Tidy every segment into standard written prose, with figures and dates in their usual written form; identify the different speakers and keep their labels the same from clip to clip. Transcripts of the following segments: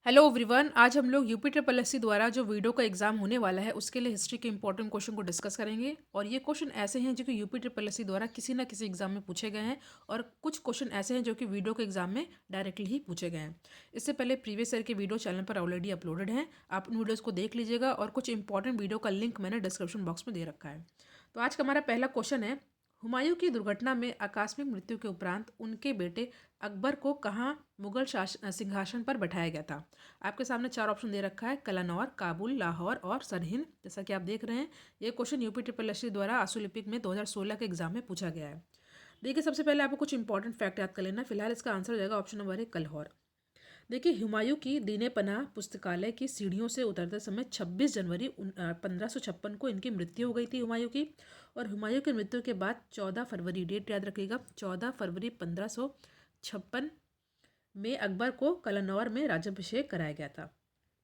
Speaker 1: Hello everyone. आज हम लोग यूपी ट्रिपल एस सी द्वारा जो वीडियो का एग्जाम होने वाला है उसके लिए हिस्ट्री के इंपॉर्टेंट क्वेश्चन को डिस्कस करेंगे। और ये क्वेश्चन ऐसे हैं जो कि यूपी ट्रिपल एस सी द्वारा किसी ना किसी एग्जाम में पूछे गए हैं, और कुछ क्वेश्चन ऐसे हैं जो कि वीडियो के एग्जाम में डायरेक्टली ही पूछे गए हैं। इससे पहले प्रीवियस ईयर के वीडियो चैनल पर ऑलरेडी अपलोडेड हैं, आप उन वीडियोज़ को देख लीजिएगा, और कुछ इंपॉर्टेंट वीडियो का लिंक मैंने डिस्क्रिप्शन बॉक्स में दे रखा है। तो आज का हमारा पहला क्वेश्चन है, हुमायूं की दुर्घटना में आकस्मिक मृत्यु के उपरांत उनके बेटे अकबर को कहाँ मुगल सिंहासन पर बैठाया गया था। आपके सामने चार ऑप्शन दे रखा है, कलानौर, काबुल, लाहौर और सरहिंद। जैसा कि आप देख रहे हैं, ये क्वेश्चन यूपी ट्रिपल एस द्वारा आशुलिपिक में 2016 के एग्जाम में पूछा गया है। देखिए, सबसे पहले आपको कुछ इंपॉर्टेंट फैक्ट याद कर लेना। फिलहाल इसका आंसर हो जाएगा ऑप्शन नंबर 1, कलहौर। देखिए, हुमायूं की दीने पनाह पुस्तकालय की सीढ़ियों से उतरते समय 26 जनवरी 1556 को इनकी मृत्यु हो गई थी हुमायूं की। और हुमायूं की मृत्यु के बाद 14 फरवरी, डेट याद रखिएगा, 14 फरवरी 1556 में अकबर को कलनौर में राज्याभिषेक कराया गया था।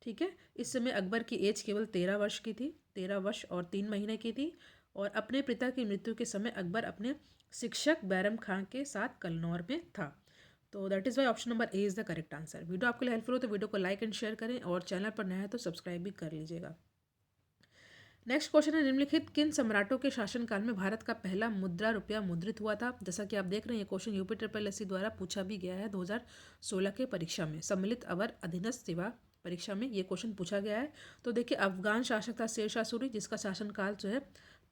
Speaker 1: ठीक है, इस समय अकबर की एज केवल 13 वर्ष की थी, 13 वर्ष और 3 महीने की थी। और अपने पिता की मृत्यु के समय अकबर अपने शिक्षक बैरम खां के साथ कलनौर में था। तो that is why option number A is the correct answer. Video आपके लिए हेल्पफुल हो तो वीडियो को लाइक एंड शेयर करें, और चैनल पर नया है तो सब्सक्राइब भी कर लीजिएगा। नेक्स्ट क्वेश्चन है, निम्नलिखित किन सम्राटों के शासनकाल में भारत का पहला मुद्रा रुपया मुद्रित हुआ था। जैसा कि आप देख रहे हैं, ये question UP triple S C द्वारा पूछा भी गया है 2016 के परीक्षा में, सम्मिलित अवर अधीनस्थ सेवा परीक्षा में ये क्वेश्चन पूछा गया है। तो देखिए, अफगान शासक था शेरशाह सूरी, जिसका शासनकाल जो है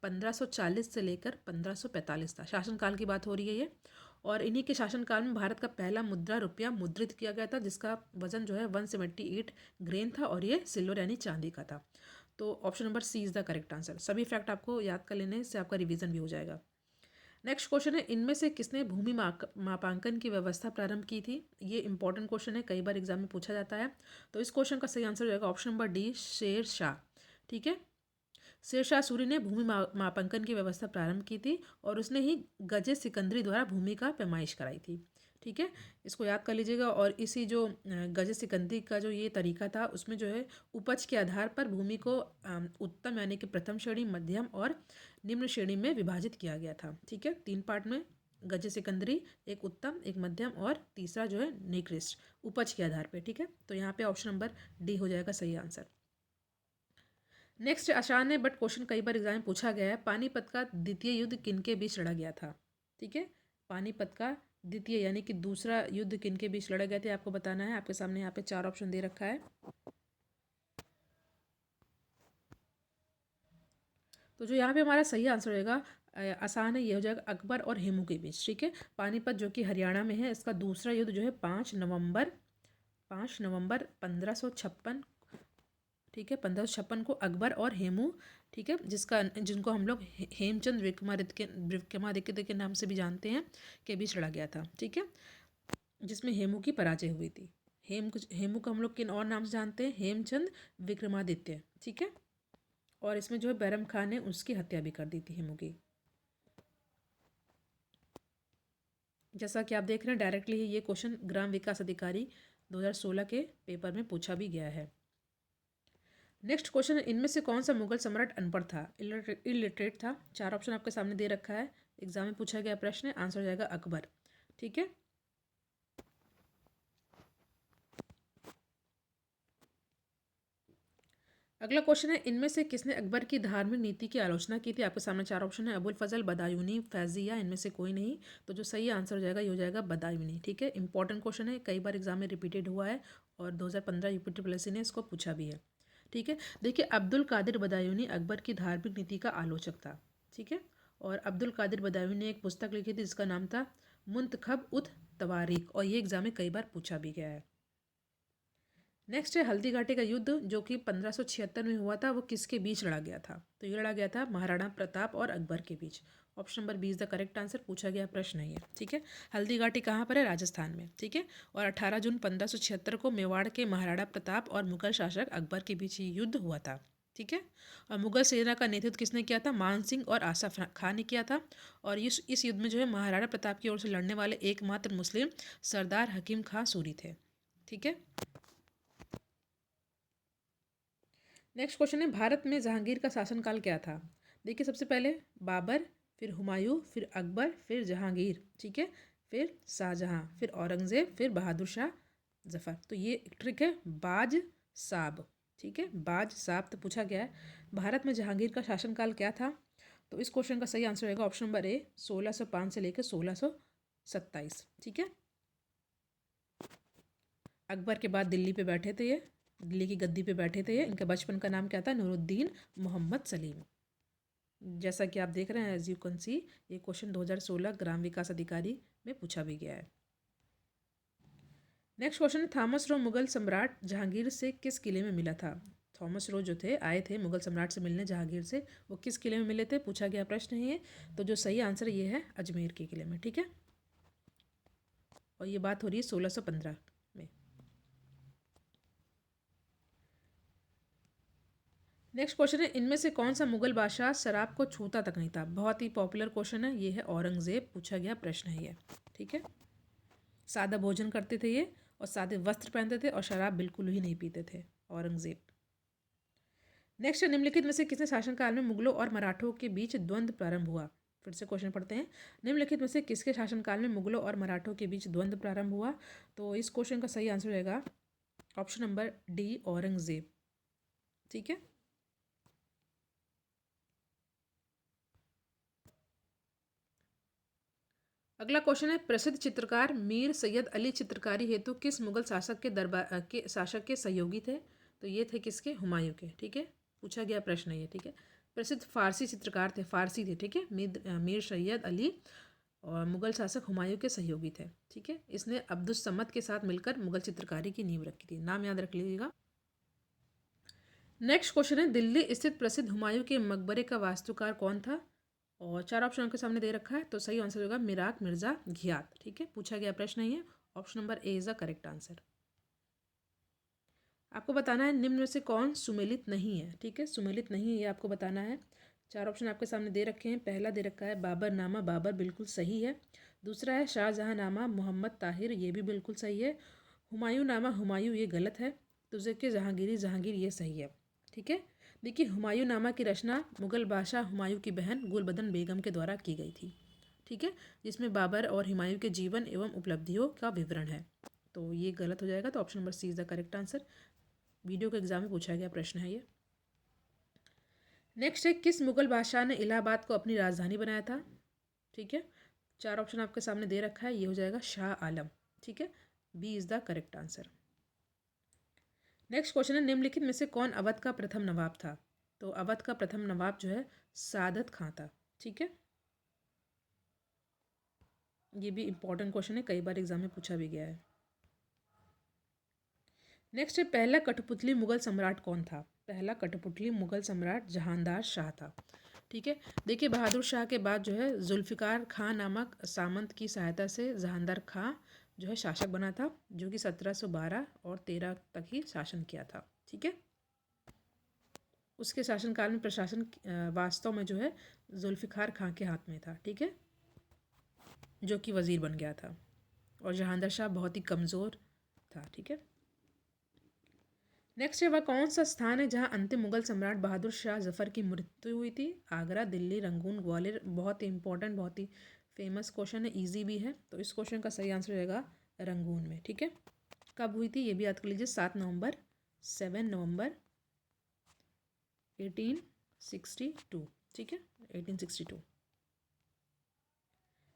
Speaker 1: 1540 से लेकर 1545 था। शासनकाल की बात हो रही है ये। और इन्हीं के शासनकाल में भारत का पहला मुद्रा रुपया मुद्रित किया गया था, जिसका वजन जो है 178 ग्रेन था, और ये सिल्वर यानी चांदी का था। तो option number C is the correct answer. सभी फैक्ट आपको याद कर लेने से आपका रिवीजन भी हो जाएगा। नेक्स्ट क्वेश्चन है, इनमें से किसने भूमि मापांकन की व्यवस्था प्रारंभ की थी। ये इंपॉर्टेंट क्वेश्चन है, कई बार एग्जाम में पूछा जाता है। तो इस क्वेश्चन का सही आंसर हो जाएगा option number D, Sher Shah. ठीक है, शेरशाह सूरी ने भूमि मापांकन की व्यवस्था प्रारंभ की थी, और उसने ही गजे सिकंदरी द्वारा भूमि का पैमाइश कराई थी। ठीक है, इसको याद कर लीजिएगा। और इसी जो गजे सिकंदरी का जो ये तरीका था, उसमें जो है उपज के आधार पर भूमि को उत्तम यानी कि प्रथम श्रेणी, मध्यम और निम्न श्रेणी में विभाजित किया गया था। ठीक है, 3 पार्ट में, गजे सिकंदरी, एक उत्तम, एक मध्यम और तीसरा जो है निकृष्ट, उपज के आधार पर। ठीक है, तो यहाँ पे ऑप्शन नंबर डी हो जाएगा सही आंसर। नेक्स्ट आसान है, बट क्वेश्चन कई बार एग्जाम में पूछा गया है, पानीपत का द्वितीय युद्ध किनके बीच लड़ा गया था। ठीक है, पानीपत का द्वितीय यानी कि दूसरा युद्ध किनके बीच लड़ा गया था, आपको बताना है। आपके सामने यहाँ पे चार ऑप्शन दे रखा है। तो जो यहाँ पे हमारा सही आंसर होगा, आसान है, ये हो जाएगा अकबर और हेमू के बीच। ठीक है, पानीपत जो कि हरियाणा में है, इसका दूसरा युद्ध जो है 5 नवंबर 1556। ठीक है, 1556 को अकबर और हेमू, ठीक है, जिनको हम लोग हेमचंद विक्रमादित्य के नाम से भी जानते हैं, के बीच लड़ा गया था। ठीक है, जिसमें हेमू की पराजय हुई थी। हेमू को हम लोग किन और नाम से जानते हैं, हेमचंद विक्रमादित्य। ठीक है, और इसमें जो है बैरम खान ने उसकी हत्या भी कर दी थी हेमू की। जैसा कि आप देख रहे हैं, डायरेक्टली ही ये क्वेश्चन ग्राम विकास अधिकारी 2016 के पेपर में पूछा भी गया है। नेक्स्ट क्वेश्चन है, इनमें से कौन सा मुगल सम्राट अनपढ़ था, इलिटरेट था। चार ऑप्शन आपके सामने दे रखा है, एग्जाम में पूछा गया प्रश्न है, आंसर हो जाएगा अकबर। ठीक है, अगला क्वेश्चन है, इनमें से किसने अकबर की धार्मिक नीति की आलोचना की थी। आपके सामने चार ऑप्शन है, अबुल फजल, बदायूनी, फैजिया, इनमें से कोई नहीं। तो जो सही आंसर हो जाएगा ये हो जाएगा बदायूनी। ठीक है, इंपॉर्टेंट क्वेश्चन है, कई बार एग्जाम में रिपीटेड हुआ है, और 2015 यूपी ट्रिपल एस सी ने इसको पूछा भी है। ठीक है, देखिए, अब्दुल कादिर बदायूनी अकबर की धार्मिक नीति का आलोचक था। ठीक है, और अब्दुल कादिर बदायूनी ने एक पुस्तक लिखी थी जिसका नाम था मुंतखब उत तवारीख, और ये एग्जाम में कई बार पूछा भी गया है। नेक्स्ट है, हल्दी घाटी का युद्ध जो कि 1576 में हुआ था, वो किसके बीच लड़ा गया था। तो ये लड़ा गया था महाराणा प्रताप और अकबर के बीच। Option number B is the correct answer, पूछा गया प्रश्न है ये। ठीक है, हल्दी घाटी कहाँ पर है, राजस्थान में। ठीक है, और 18 जून 1576 को मेवाड़ के महाराणा प्रताप और मुगल शासक अकबर के बीच ये युद्ध हुआ था। ठीक है, और मुगल सेना का नेतृत्व किसने किया था, मान सिंह और आसफ खान ने किया था। और इस युद्ध में जो है महाराणा प्रताप की ओर से लड़ने वाले एकमात्र मुस्लिम सरदार हकीम खां सूरी थे। ठीक है, नेक्स्ट क्वेश्चन है, भारत में जहांगीर का शासनकाल क्या था। देखिए, सबसे पहले बाबर, फिर हुमायूं, फिर अकबर, फिर जहांगीर। ठीक है, फिर शाहजहां, फिर औरंगजेब, फिर बहादुर शाह जफ़र। तो ये एक ट्रिक है, बाज साब। ठीक है, बाज साब तो पूछा गया है। भारत में जहांगीर का शासनकाल क्या था? तो इस क्वेश्चन का सही आंसर रहेगा ऑप्शन नंबर ए, 1605 से लेकर 1627। ठीक है, अकबर के बाद दिल्ली पे बैठे थे ये, दिल्ली की गद्दी पे बैठे थे ये। इनका बचपन का नाम क्या था? नूरुद्दीन मोहम्मद सलीम। जैसा कि आप देख रहे हैं, एज यू कैन सी, ये क्वेश्चन 2016 ग्राम विकास अधिकारी में पूछा भी गया है। नेक्स्ट क्वेश्चन है, थॉमस रो मुगल सम्राट जहांगीर से किस किले में मिला था? थॉमस रो जो थे, आए थे मुगल सम्राट से मिलने जहांगीर से, वो किस किले में मिले थे? पूछा गया प्रश्न है ये। तो जो सही आंसर ये है अजमेर के किले में। ठीक है, और ये बात हो रही है 1615 में। नेक्स्ट क्वेश्चन है, इनमें से कौन सा मुगल बादशाह शराब को छूता तक नहीं था? बहुत ही पॉपुलर क्वेश्चन है ये, है औरंगजेब। पूछा गया प्रश्न है ये। ठीक है, सादा भोजन करते थे ये, और सादे वस्त्र पहनते थे, और शराब बिल्कुल ही नहीं पीते थे, औरंगजेब। नेक्स्ट है, निम्नलिखित में से किसने शासनकाल में मुगलों और मराठों के बीच द्वंद्व प्रारंभ हुआ? फिर से क्वेश्चन पढ़ते हैं, निम्नलिखित में से किसके शासनकाल में मुगलों और मराठों के बीच द्वंद्व प्रारंभ हुआ? तो इस क्वेश्चन का सही आंसर रहेगा ऑप्शन नंबर डी, औरंगजेब। ठीक है, अगला क्वेश्चन है, प्रसिद्ध चित्रकार मीर सैयद अली चित्रकारी हेतु किस मुगल शासक के दरबार के शासक के सहयोगी थे? तो ये थे किसके? हुमायूं के। ठीक है, पूछा गया प्रश्न है ये। ठीक है, प्रसिद्ध फारसी चित्रकार थे, फारसी थे। ठीक है, मीर सैयद अली और मुगल शासक हुमायूं के सहयोगी थे। ठीक है, इसने अब्दुस समद के साथ मिलकर मुगल चित्रकारी की नींव रखी थी। नाम याद रख लीजिएगा। नेक्स्ट क्वेश्चन है, दिल्ली स्थित प्रसिद्ध हुमायूं के मकबरे का वास्तुकार कौन था? और चार ऑप्शन आपके सामने दे रखा है, तो सही आंसर होगा मिराक मिर्जा घियात। ठीक है, पूछा गया प्रश्न है ये। Option number A is the correct answer. आपको बताना है निम्न में से कौन सुमेलित नहीं है। ठीक है, सुमेलित नहीं है ये आपको बताना है। चार ऑप्शन आपके सामने दे रखे हैं। पहला दे रखा है बाबर नामा, बाबर बिल्कुल सही है। दूसरा है शाहजहां नामा, मोहम्मद ताहिर, ये भी बिल्कुल सही है। हुमायूं नामा, हुमायूं, ये गलत है। दूसरे के जहांगीरी, जहांगीर, ये सही है। ठीक है, देखिए हुमायूं नामा की रचना मुगल बादशाह हुमायूं की बहन गुलबदन बेगम के द्वारा की गई थी। ठीक है, जिसमें बाबर और हुमायूं के जीवन एवं उपलब्धियों का विवरण है। तो ये गलत हो जाएगा, तो option number C is the correct answer. Video के एग्जाम में पूछा गया प्रश्न है ये। नेक्स्ट है, किस मुगल बादशाह ने इलाहाबाद को अपनी राजधानी बनाया था? ठीक है, चार ऑप्शन आपके सामने दे रखा है, ये हो जाएगा शाह आलम। ठीक है, B is the correct answer. Next question है, निम्नलिखित में से कौन अवध का प्रथम नवाब था? तो अवध का प्रथम नवाब जो है सादत खां था। ठीक है, ये भी इंपॉर्टेंट क्वेश्चन है, कई बार एग्जाम में पूछा भी गया है। नेक्स्ट है, पहला कठपुतली मुगल सम्राट कौन था? पहला कठपुतली मुगल सम्राट जहांदार शाह था। ठीक है, देखिए बहादुर शाह के बाद जो है जुल्फ़िकार खां नामक सामंत की सहायता से जहांदार खां जो है शासक बना था, जो कि 1712 और 13 तक ही शासन किया था। ठीक है, उसके शासनकाल में प्रशासन वास्तव में जो है जुल्फ़िकार खां के हाथ में था। ठीक है, जो कि वज़ीर बन गया था, और जहांदार शाह बहुत ही कमज़ोर था। ठीक है, नेक्स्ट है, वह कौन सा स्थान है जहां अंतिम मुगल सम्राट बहादुर शाह जफर की मृत्यु हुई थी? आगरा, दिल्ली, रंगून, ग्वालियर। बहुत ही इंपॉर्टेंट, बहुत ही फेमस क्वेश्चन है, इजी भी है। तो इस क्वेश्चन का सही आंसर रहेगा रंगून में। ठीक है, कब हुई थी ये भी याद कर लीजिए, 7 नवंबर 1862। ठीक है, 1862।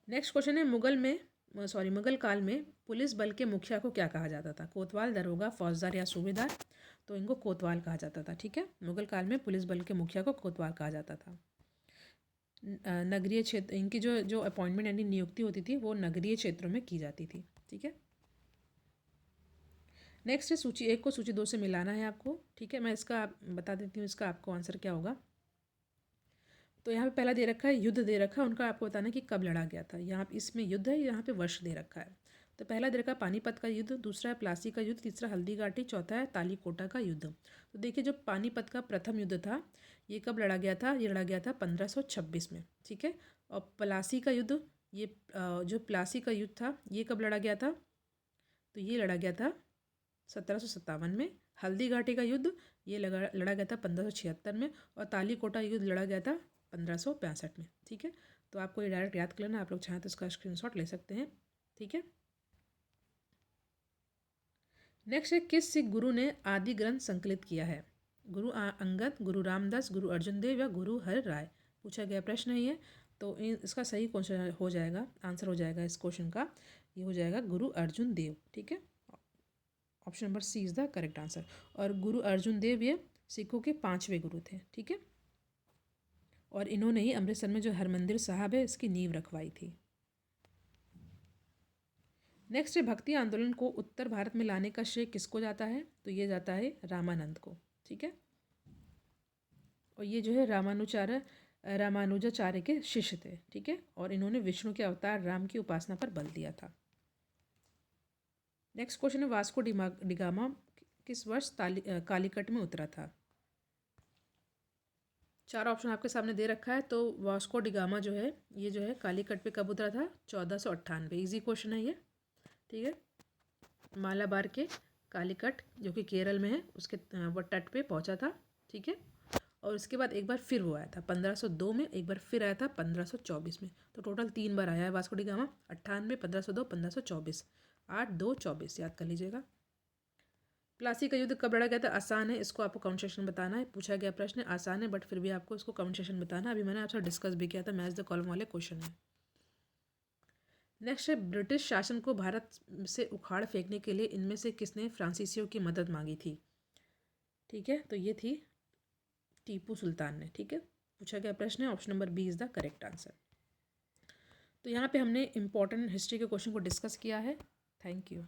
Speaker 1: नेक्स्ट क्वेश्चन है, मुगल काल में पुलिस बल के मुखिया को क्या कहा जाता था? कोतवाल, दरोगा, फौजदार या सूबेदार? तो इनको कोतवाल कहा जाता था। ठीक है, मुगल काल में पुलिस बल के मुखिया को कोतवाल कहा जाता था। नगरीय क्षेत्र, इनकी जो जो अपॉइंटमेंट यानी नियुक्ति होती थी वो नगरीय क्षेत्रों में की जाती थी। ठीक है, नेक्स्ट है, सूची 1 को सूची 2 से मिलाना है आपको। ठीक है, मैं इसका बता देती हूँ इसका आपको आंसर क्या होगा। तो यहाँ पे पहला दे रखा है युद्ध दे रखा है, उनका आपको बताना है कि कब लड़ा गया था। यहाँ इसमें युद्ध है, यहाँ पे वर्ष दे रखा है। तो पहला दे रखा है पानीपत का युद्ध, दूसरा है प्लासी का युद्ध, तीसरा हल्दीघाटी, चौथा है तालीकोटा का युद्ध। तो देखिए, जो पानीपत का प्रथम युद्ध था ये कब लड़ा गया था? ये लड़ा गया था 1526 में। ठीक है, और प्लासी का युद्ध, ये जो प्लासी का युद्ध था ये कब लड़ा गया था? तो ये लड़ा गया था 1757 में। हल्दीघाटी का युद्ध ये लड़ा गया था 1576 में, और तालीकोटा युद्ध लड़ा गया था 1565 में। ठीक है, तो आपको ये डायरेक्ट याद कर लेना, आप लोग चाहें तो इसका स्क्रीनशॉट ले सकते हैं। ठीक है, नेक्स्ट है, किस सिख गुरु ने आदि ग्रंथ संकलित किया है? गुरु अंगद, गुरु रामदास, गुरु अर्जुन देव या गुरु हर राय? पूछा गया प्रश्न है ये। तो इसका सही क्वेश्चन हो जाएगा, आंसर हो जाएगा इस क्वेश्चन का, ये हो जाएगा गुरु अर्जुन देव। ठीक है, option number C is the correct answer. और गुरु अर्जुन देव ये सिखों के 5वें गुरु थे। ठीक है, और इन्होंने ही अमृतसर में जो हरमंदिर साहब है इसकी नींव रखवाई थी। नेक्स्ट है, भक्ति आंदोलन को उत्तर भारत में लाने का श्रेय किसको जाता है? तो ये जाता है रामानंद को। ठीक है, और ये जो है रामानुजाचार्य के शिष्य थे। ठीक है, और इन्होंने विष्णु के अवतार राम की उपासना पर बल दिया था। नेक्स्ट क्वेश्चन है, वास्को डिगामा किस वर्ष कालीकट में उतरा था? 4 ऑप्शन आपके सामने दे रखा है। तो वास्को डिगामा जो है ये जो है कालीकट पे कब उतरा था? 1498। इजी क्वेश्चन है ये। ठीक है, मालाबार के कालीकट जो कि केरल में है उसके वो तट पे पहुंचा था। ठीक है, और उसके बाद एक बार फिर वो आया था 1502 में, एक बार फिर आया था 1524 में। तो टोटल 3 बार आया है वास्को डी गामा, 98, 1502, 1524। 8, 2, 24 याद कर लीजिएगा। प्लासी का युद्ध कब लड़ा गया था? आसान है, इसको आपको कमेंट सेक्शन में बताना है। पूछा गया प्रश्न आसान है बट फिर भी आपको इसको कमेंट सेक्शन में बताना है। अभी मैंने आपसे डिस्कस भी किया था, मैच द कॉलम वाले क्वेश्चन है। नेक्स्ट है, ब्रिटिश शासन को भारत से उखाड़ फेंकने के लिए इनमें से किसने फ्रांसीसियों की मदद मांगी थी? ठीक है, तो ये थी टीपू सुल्तान ने। ठीक है, पूछा गया प्रश्न है, option number B is the correct answer. तो यहाँ पे हमने इंपॉर्टेंट हिस्ट्री के क्वेश्चन को डिस्कस किया है। Thank you.